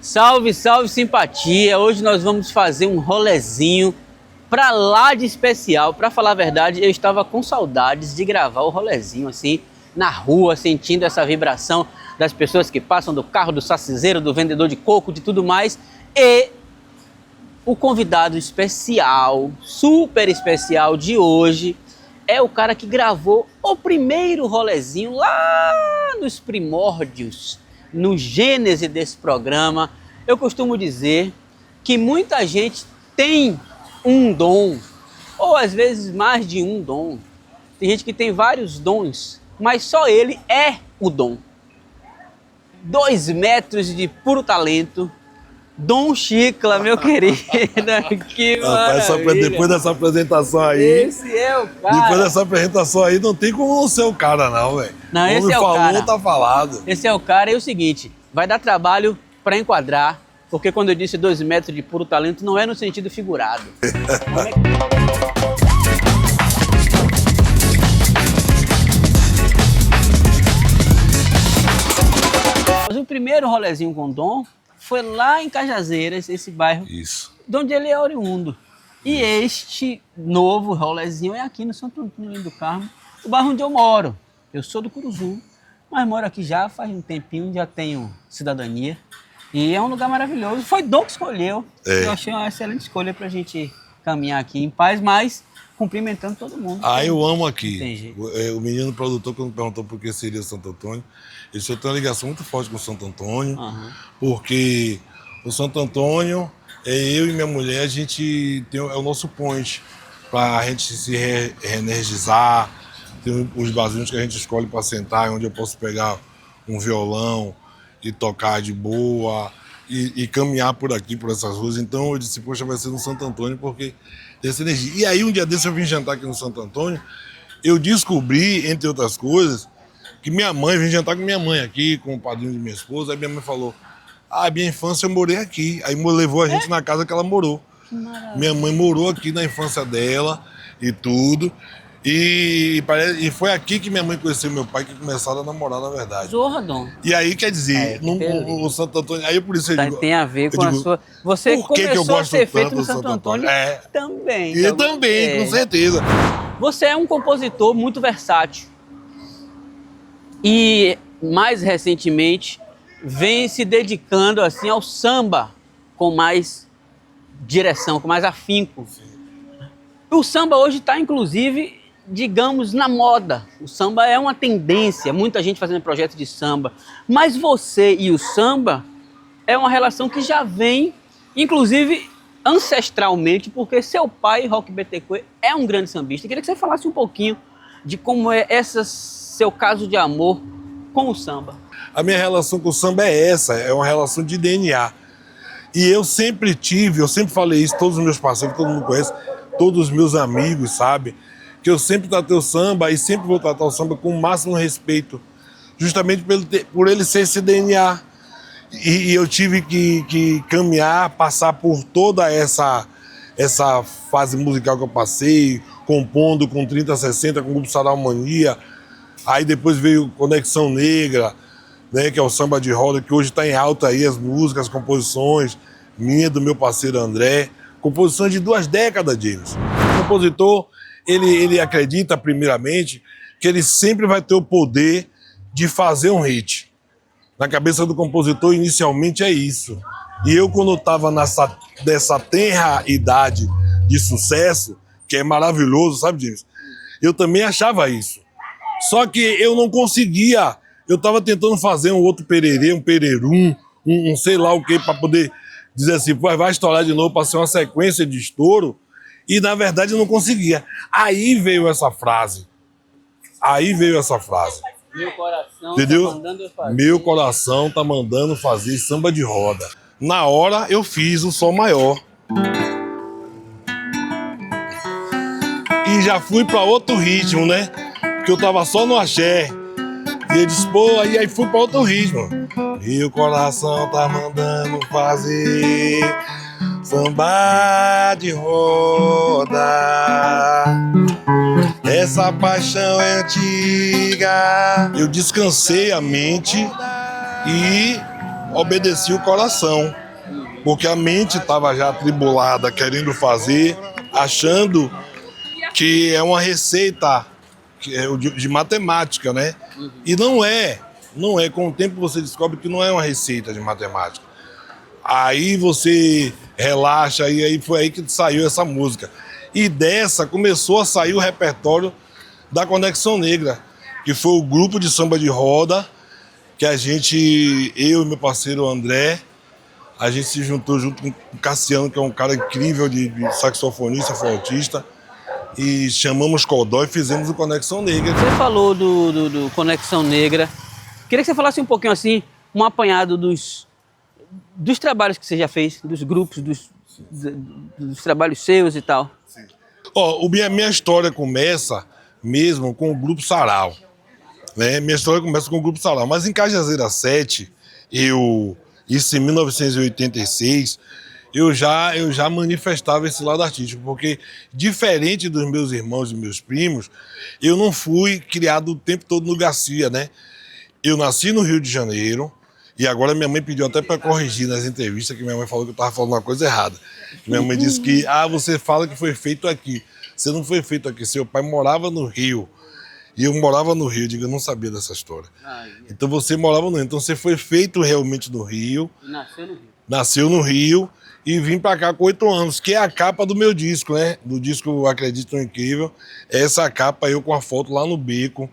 Salve, salve simpatia! Hoje nós vamos fazer um rolezinho pra lá de especial. Pra falar a verdade, eu estava com saudades de gravar o rolezinho assim, na rua, sentindo essa vibração das pessoas que passam, do carro, do saciseiro, do vendedor de coco, de tudo mais. E o convidado especial, super especial de hoje, é o cara que gravou o primeiro rolezinho lá nos primórdios, no gênese desse programa. Eu costumo dizer que muita gente tem um dom, ou às vezes mais de um dom. Tem gente que tem vários dons, mas só ele é o dom. 2 metros de puro talento, Dom Chicla, meu querido. Que maravilha. Depois dessa apresentação aí... Esse é o cara. Depois dessa apresentação aí, não tem como não ser o cara não, velho. Não, esse é o falou, cara. Tá falado. Esse é o cara. E é o seguinte, vai dar trabalho para enquadrar, porque quando eu disse 2 metros de puro talento, não é no sentido figurado. Mas o primeiro rolezinho com Dom foi lá em Cajazeiras, esse bairro, Isso. de onde ele é oriundo. E este novo rolezinho é aqui no Santo Antônio do Carmo, o bairro onde eu moro. Eu sou do Curuzu, mas moro aqui já faz um tempinho, já tenho cidadania. E é um lugar maravilhoso. Foi Dom que escolheu. Eu achei uma excelente escolha pra gente caminhar aqui em paz, mas cumprimentando todo mundo. Eu amo aqui. O menino produtor, quando perguntou por que seria Santo Antônio, ele tem uma ligação muito forte com o Santo Antônio, porque o Santo Antônio, eu e minha mulher, a gente é o nosso point para a gente se reenergizar. Tem os barzinhos que a gente escolhe para sentar, onde eu posso pegar um violão e tocar de boa e caminhar por aqui, por essas ruas. Então eu disse, poxa, vai ser no Santo Antônio porque tem essa energia. E aí um dia desse eu vim jantar aqui no Santo Antônio, eu descobri, entre outras coisas, que minha mãe, vim jantar com minha mãe aqui, com o padrinho de minha esposa, aí minha mãe falou, minha infância eu morei aqui. Aí levou a gente na casa que ela morou. Minha mãe morou aqui na infância dela e tudo. E foi aqui que minha mãe conheceu meu pai, que começaram a namorar, na verdade. Zorra, Dom. E aí, quer dizer, o Santo Antônio... Aí por isso eu digo... Tem a ver com a sua... Você começou a ser feito no Santo Antônio também. E também, com certeza. Você é um compositor muito versátil. E, mais recentemente, vem se dedicando assim ao samba com mais direção, com mais afinco. O samba hoje está, inclusive, digamos, na moda. O samba é uma tendência, muita gente fazendo projeto de samba. Mas você e o samba é uma relação que já vem, inclusive, ancestralmente, porque seu pai, Roque Betecourt, é um grande sambista. Eu queria que você falasse um pouquinho de como é seu caso de amor com o samba. A minha relação com o samba é essa, é uma relação de DNA. E eu sempre falei isso, todos os meus parceiros, todo mundo conhece, todos os meus amigos, sabe? Que eu sempre tratei o samba e sempre vou tratar o samba com o máximo respeito, justamente por ele ser esse DNA. E eu tive que caminhar, passar por toda essa fase musical que eu passei, compondo com 3060, com o Grupo Sarau Mania. Aí depois veio Conexão Negra, né, que é o samba de roda, que hoje está em alta aí, as músicas, as composições, minha do meu parceiro André, composições de 2 décadas, James. O compositor, ele acredita, primeiramente, que ele sempre vai ter o poder de fazer um hit. Na cabeça do compositor, inicialmente, é isso. E eu, quando eu estava dessa tenra idade de sucesso, que é maravilhoso, sabe, James? Eu também achava isso. Só que eu não conseguia. Eu estava tentando fazer um outro pererê, um pererum, um sei lá o que, para poder dizer assim, vai estourar de novo, para ser uma sequência de estouro. E, na verdade, eu não conseguia. Aí veio essa frase. Meu coração entendeu? tá mandando eu fazer. Meu coração tá mandando fazer samba de roda. Na hora, eu fiz o Sol maior. E já fui para outro ritmo, né? Porque eu tava só no axé. E ele disse, aí fui pra outro ritmo. E o coração tá mandando fazer samba de roda. Essa paixão é antiga. Eu descansei a mente e obedecia o coração, porque a mente estava já atribulada, querendo fazer, achando que é uma receita de matemática, né? E não é. Com o tempo você descobre que não é uma receita de matemática. Aí você relaxa, e aí foi aí que saiu essa música. E dessa começou a sair o repertório da Conexão Negra, que foi o grupo de samba de roda que eu e meu parceiro André, a gente se juntou junto com o Cassiano, que é um cara incrível de saxofonista, flautista, e chamamos Codó e fizemos o Conexão Negra. Você falou do Conexão Negra. Queria que você falasse um pouquinho assim, um apanhado dos trabalhos que você já fez, dos grupos, dos trabalhos seus e tal. Ó, minha história começa mesmo com o Grupo Sarau, né? Minha história começa com o Grupo Sarau, mas em Cajazeira 7, isso em 1986, eu já manifestava esse lado artístico, porque diferente dos meus irmãos e meus primos, eu não fui criado o tempo todo no Garcia, né? Eu nasci no Rio de Janeiro, e agora minha mãe pediu até para corrigir nas entrevistas, que minha mãe falou que eu estava falando uma coisa errada. Minha mãe disse que, você fala que foi feito aqui. Você não foi feito aqui, seu pai morava no Rio. E eu morava no Rio, eu não sabia dessa história. Então você morava no Rio, então você foi feito realmente no Rio. Nasceu no Rio. Nasceu no Rio e vim para cá com 8 anos, que é a capa do meu disco, né? Do disco Acredito no Incrível. Essa capa eu com a foto lá no beco,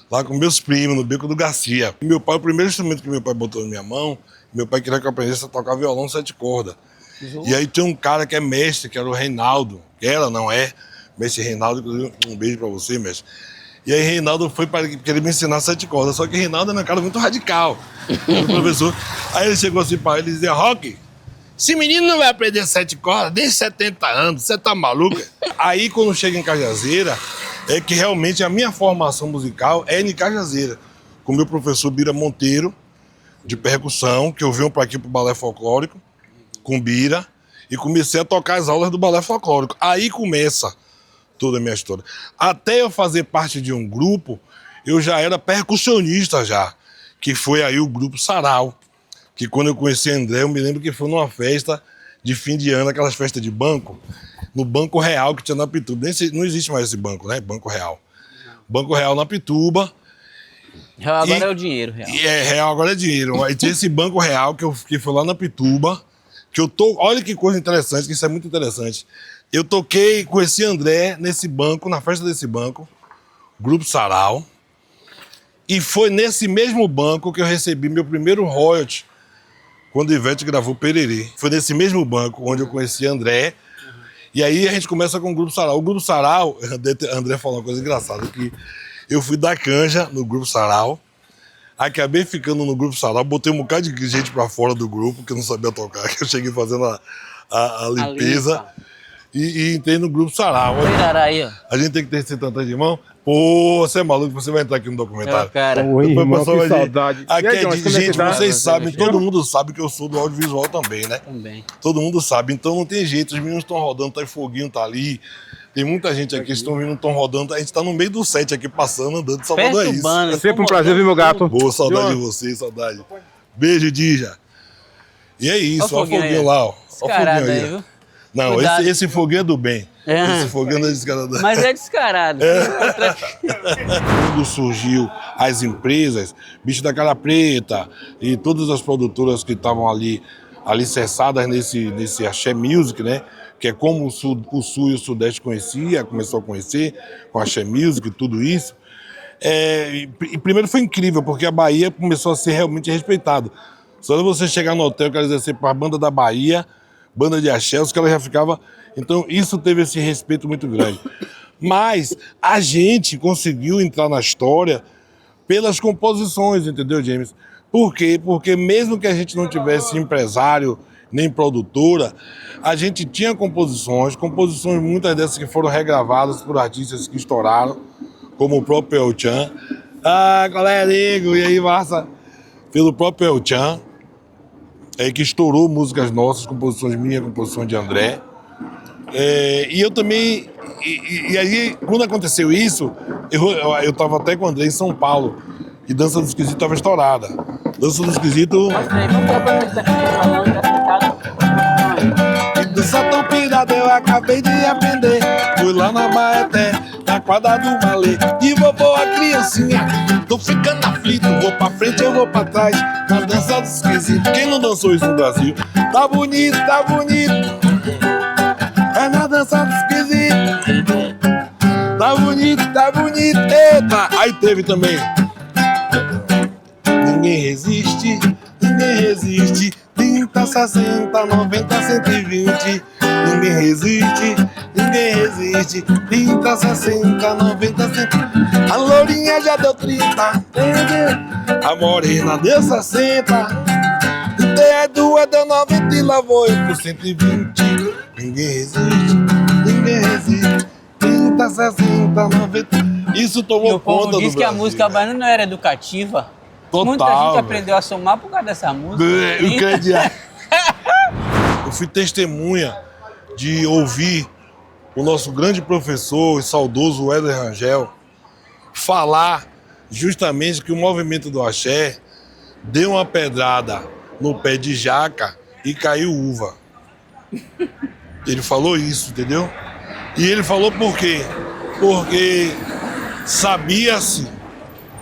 lá com meus primos, no Beco do Garcia. Meu pai, o primeiro instrumento que meu pai botou na minha mão, meu pai queria que eu aprendesse a tocar violão 7 cordas. E aí tem um cara que é mestre, que era o Reinaldo, que ela não é, mestre Reinaldo, inclusive um beijo pra você, mestre. E aí Reinaldo foi para querer me ensinar 7 cordas, só que Reinaldo é um cara muito radical, o professor. Aí ele chegou assim para ele e dizia, Roque, esse menino não vai aprender 7 cordas, nem 70 anos, você tá maluco? Aí quando chega em Cajazeira, é que realmente a minha formação musical é em Cajazeira, com o meu professor Bira Monteiro, de percussão, que eu venho para aqui pro Balé Folclórico, com Bira, e comecei a tocar as aulas do Balé Folclórico. Aí começa toda a minha história. Até eu fazer parte de um grupo, eu já era percussionista já, que foi aí o Grupo Sarau, que quando eu conheci André, eu me lembro que foi numa festa de fim de ano, aquelas festas de banco, no Banco Real que tinha na Pituba. Não existe mais esse banco, né? Banco Real. Banco Real na Pituba. Real agora é o dinheiro, real. Real agora é dinheiro. Aí tinha esse Banco Real que foi lá na Pituba, olha que coisa interessante, que isso é muito interessante. Eu toquei com esse André nesse banco, na festa desse banco, Grupo Sarau, e foi nesse mesmo banco que eu recebi meu primeiro royalty, quando o Ivete gravou Pererê. Foi nesse mesmo banco onde eu conheci André, e aí a gente começa com o Grupo Sarau. O Grupo Sarau, André falou uma coisa engraçada, que eu fui dar canja no Grupo Sarau, acabei ficando no Grupo Sarau, botei um bocado de gente pra fora do grupo, que eu não sabia tocar, que eu cheguei fazendo a limpeza, e entrei no Grupo Sarau. Aí, ó. A gente tem que ter esse tantão de mão. Pô, você é maluco, você vai entrar aqui no documentário. Cara. Oi, irmão, que saudade. Aqui aí, é de gente, vocês sabem, Chegou? todo mundo sabe que eu sou do audiovisual também, né? Também. Todo mundo sabe, então não tem jeito, os meninos estão rodando, tá aí Foguinho, tá ali. Tem muita gente aqui, estão vindo, estão rodando, a gente tá no meio do set aqui, passando, andando, Salvador é isso. Perturbando, É sempre um prazer, viu, meu gato? Boa, saudade de vocês, saudade. Beijo, Dija. E é isso, ó o Foguinho lá, ó. Ó o Descarado Foguinho aí, aí. viu? Não, Cuidado. esse Foguinho é do bem. É. Esse Foguinho não é descarado. Mas é descarado. Quando surgiu as empresas, Bicho da Cara Preta e todas as produtoras que estavam ali alicerçadas nesse axé music, né? Que é como o Sul e o Sudeste começou a conhecer, com axé music e tudo isso. E primeiro foi incrível, porque a Bahia começou a ser realmente respeitada. Só de você chegar no hotel, quer dizer, para a banda da Bahia, banda de axé, os caras já ficavam... Então isso teve esse respeito muito grande. Mas a gente conseguiu entrar na história pelas composições, entendeu, James? Por quê? Porque mesmo que a gente não tivesse empresário nem produtora, a gente tinha composições muitas dessas que foram regravadas por artistas que estouraram, como o próprio El Chan. Ah, qual é, nego? E aí, massa? Pelo próprio El Chan, que estourou músicas nossas, composições minhas, composições de André. E eu também... E aí, quando aconteceu isso, eu estava até com o André em São Paulo, e Dança dos Esquisitos estava estourada. Dança do esquisito. Mostra aí, vamos pra onde tá falando, tá sentado. Que dança tão pirada eu acabei de aprender. Fui lá na Baeté, na quadra do Malê. E vovô a criancinha, tô ficando aflito. Vou pra frente, eu vou pra trás, na dança do esquisito. Quem não dançou isso no Brasil? Tá bonito, tá bonito. É na dança do esquisito. Tá bonito, tá bonito. Eita! Aí teve também. Ninguém resiste, ninguém resiste. 30, 60, 90, 120. Ninguém resiste, ninguém resiste. 30, 60, 90, 120. A lourinha já deu 30. A morena deu 60. E duas deu 90 e lá vou eu por 120. Ninguém resiste, ninguém resiste. 30, 60, 90. Isso E tomou o povo conta do disse que a Brasil, música né? baiana não era educativa. Total, Muita gente velho. aprendeu a somar por causa dessa música. Eu fui testemunha de ouvir o nosso grande professor e saudoso Éder Rangel falar justamente que o movimento do axé deu uma pedrada no pé de jaca e caiu uva. Ele falou isso, entendeu? E ele falou por quê? Porque sabia-se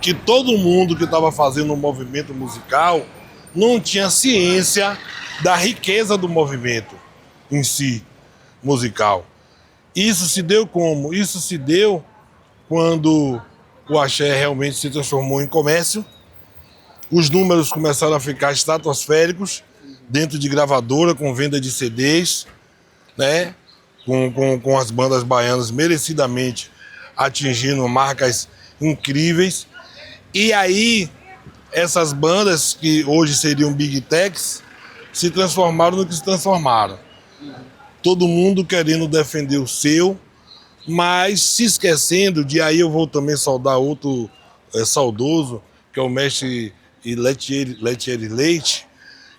que todo mundo que estava fazendo um movimento musical não tinha ciência da riqueza do movimento em si, musical. Isso se deu como? Isso se deu quando o axé realmente se transformou em comércio, os números começaram a ficar estratosféricos dentro de gravadora, com venda de CDs, né? Com as bandas baianas merecidamente atingindo marcas incríveis. E aí, essas bandas que hoje seriam Big Techs se transformaram no que se transformaram. Todo mundo querendo defender o seu, mas se esquecendo de, aí eu vou também saudar outro saudoso, que é o mestre Letieri Leite.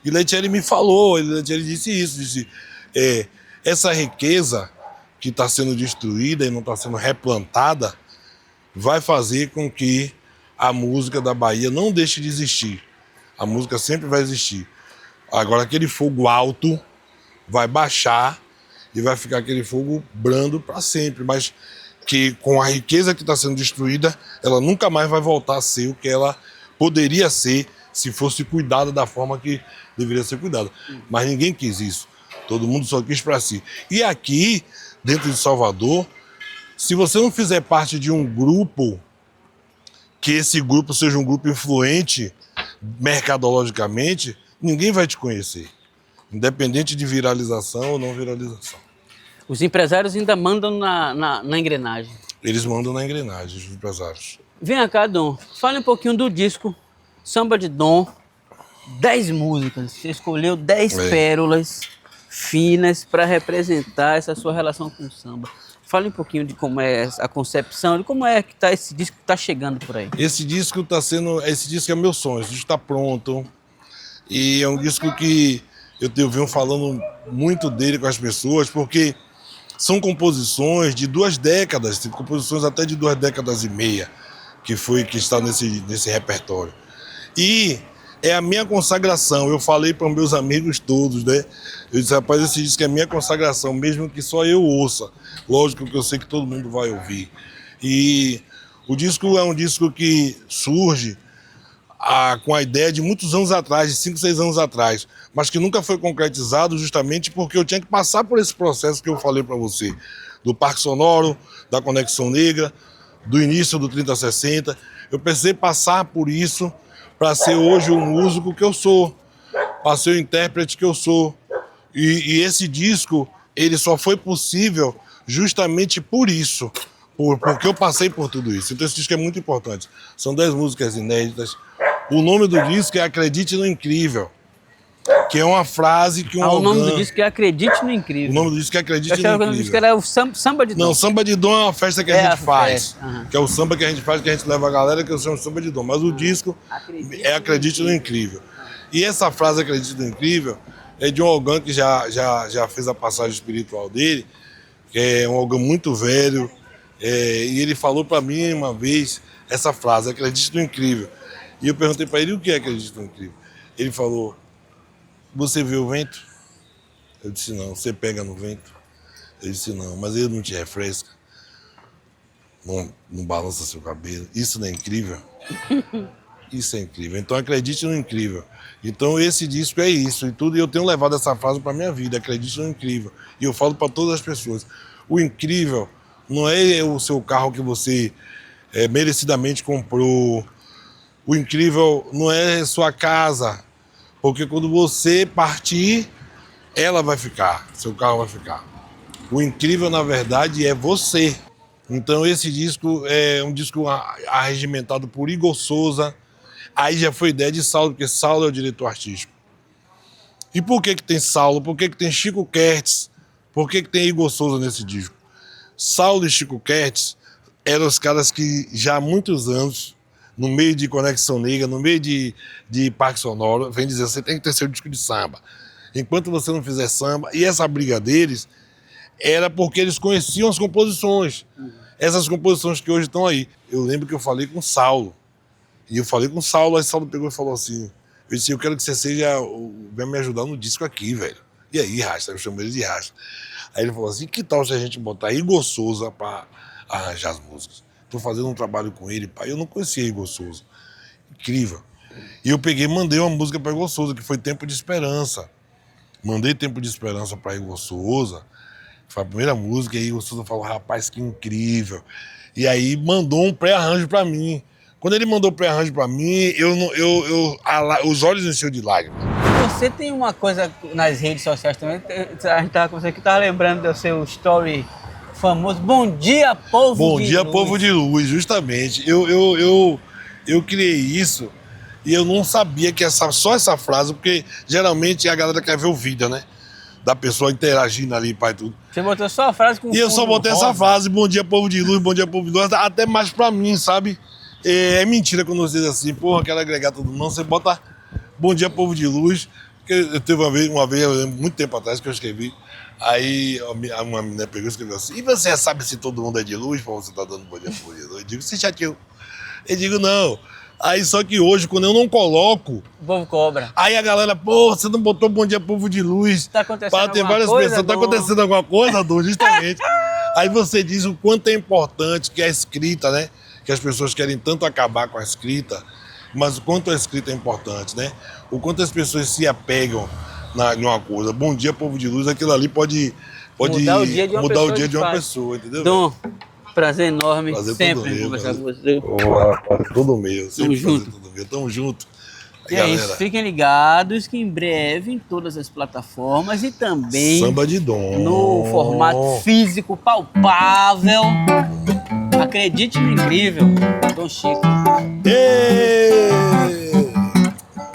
E Letieri me falou, Letieri disse isso, disse, essa riqueza que está sendo destruída e não está sendo replantada vai fazer com que a música da Bahia não deixe de existir. A música sempre vai existir. Agora aquele fogo alto vai baixar e vai ficar aquele fogo brando para sempre, mas que com a riqueza que está sendo destruída, ela nunca mais vai voltar a ser o que ela poderia ser se fosse cuidada da forma que deveria ser cuidada. Mas ninguém quis isso. Todo mundo só quis para si. E aqui, dentro de Salvador, se você não fizer parte de um grupo, que esse grupo seja um grupo influente mercadologicamente, ninguém vai te conhecer, independente de viralização ou não viralização. Os empresários ainda mandam na engrenagem. Eles mandam na engrenagem, os empresários. Vem cá, Dom. Fale um pouquinho do disco Samba de Dom. 10 músicas. Você escolheu 10 pérolas finas para representar essa sua relação com o samba. Fale um pouquinho de como é a concepção, de como é que tá esse disco que está chegando por aí. Esse disco é meu sonho, esse disco está pronto. E é um disco que eu venho falando muito dele com as pessoas, porque são composições de 2 décadas, composições até de 2 décadas e meia, que está nesse repertório. E é a minha consagração. Eu falei para meus amigos todos, né? Eu disse, rapaz, esse disco é a minha consagração, mesmo que só eu ouça. Lógico que eu sei que todo mundo vai ouvir. E o disco é um disco que surge com a ideia de muitos anos atrás, de 5, 6 anos atrás, mas que nunca foi concretizado justamente porque eu tinha que passar por esse processo que eu falei para você, do Parque Sonoro, da Conexão Negra, do início do 3060. Eu precisei passar por isso para ser hoje o músico que eu sou, para ser o intérprete que eu sou. E esse disco, ele só foi possível justamente por isso, porque eu passei por tudo isso. Então esse disco é muito importante. São 10 músicas inéditas. O nome do disco é Acredite no Incrível, que é uma frase que o nome do disco é Acredite no Incrível. O nome do disco é Acredite no Incrível. Eu achava que o nome do disco era o Samba de Dom. Não, Samba de Dom é uma festa que a gente faz. Que é o samba que a gente faz, que a gente leva a galera, que eu chamo Samba de Dom. Mas o disco é Acredite no Incrível. E essa frase Acredite no Incrível é de um Ogã que já fez a passagem espiritual dele, que é um Ogã muito velho. E ele falou para mim uma vez essa frase, Acredite no Incrível. E eu perguntei para ele o que é acredito no incrível. Ele falou, você vê o vento? Eu disse, não. Você pega no vento? Eu disse, não. Mas ele não te refresca? Não balança seu cabelo? Isso não é incrível? Isso é incrível. Então acredite no incrível. Então esse disco é isso. E tudo. E eu tenho levado essa frase para minha vida. Acredite no incrível. E eu falo para todas as pessoas. O incrível não é o seu carro que você merecidamente comprou. O incrível não é sua casa. Porque quando você partir, ela vai ficar. Seu carro vai ficar. O incrível, na verdade, é você. Então esse disco é um disco arregimentado por Igor Souza. Aí já foi ideia de Saulo, porque Saulo é o diretor artístico. E por que tem Saulo? Por que tem Chico Kertz? Por que tem Igor Souza nesse disco? Saulo e Chico Kertz eram os caras que já há muitos anos, no meio de Conexão Negra, no meio de Parque Sonoro, vem dizer, você tem que ter seu disco de samba. Enquanto você não fizer samba, e essa briga deles era porque eles conheciam as composições. Essas composições que hoje estão aí. Eu lembro que eu falei com o Saulo. E eu falei com o Saulo, aí o Saulo pegou e falou assim, eu disse, eu quero que você venha me ajudar no disco aqui, velho. E aí, Rasta, eu chamo ele de Rasta. Aí ele falou assim, que tal se a gente botar Igor Souza para arranjar as músicas? Tô fazendo um trabalho com ele, pai. Eu não conhecia Igor Souza. Incrível. E eu peguei e mandei uma música para Igor Souza, que foi Tempo de Esperança. Mandei Tempo de Esperança para Igor Souza. Foi a primeira música, e aí Igor Souza falou, rapaz, que incrível. E aí mandou um pré-arranjo para mim. Quando ele mandou o pré-arranjo para mim, os olhos encheu de lágrimas. Você tem uma coisa nas redes sociais também, a gente tava com você que tava lembrando do seu story famoso, Bom Dia, Povo de Luz. Bom Dia, Povo de Luz, justamente. Eu criei isso e eu não sabia que só essa frase, porque geralmente a galera quer ver o vídeo, né? Da pessoa interagindo ali, pai, tudo. Você botou só a frase com E eu só botei rosa. essa frase, Bom Dia, Povo de Luz, Bom Dia, Povo de Luz, até mais pra mim, sabe? É mentira quando você diz assim, porra, quero agregar todo mundo. Não, você bota Bom Dia, Povo de Luz. Porque eu teve uma vez, eu lembro, muito tempo atrás, que eu escrevi. Aí uma menina pegou e escreveu assim, e você sabe se todo mundo é de luz, pra você tá dando Bom Dia, Povo de Luz? Eu digo, você chateou. Eu digo, não. Aí só que hoje, quando eu não coloco... O povo cobra. Aí a galera, pô, você não botou Bom Dia, Povo de Luz. Tá acontecendo para ter alguma várias coisa, pessoas. Tá acontecendo alguma coisa, Dom? Justamente. Aí você diz o quanto é importante que a escrita, né? Que as pessoas querem tanto acabar com a escrita, mas o quanto a escrita é importante, né? O quanto as pessoas se apegam em uma coisa. Bom Dia, Povo de Luz, aquilo ali pode mudar o dia de uma pessoa, entendeu? Dom, prazer enorme, Prazer sempre todo meu, conversar com prazer. você. Tudo meu, sempre junto. prazer todo meu. Tamo junto. E é isso, fiquem ligados que em breve em todas as plataformas e também Samba de Dom. no formato físico palpável. Acredite no incrível, Dom Chico. Ei!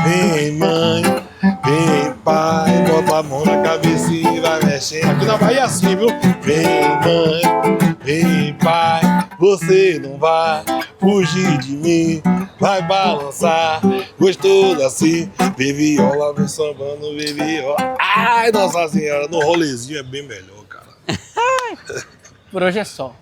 Vem mãe, vem pai, bota a mão na cabeça e vai mexendo. Aqui na Bahia é assim, viu? Vem mãe, vem pai, você não vai fugir de mim, vai balançar, gostoso assim. Vem viola, vem sambando, vem viola. Ai, Nossa Senhora, no rolezinho é bem melhor, cara. Por hoje é só.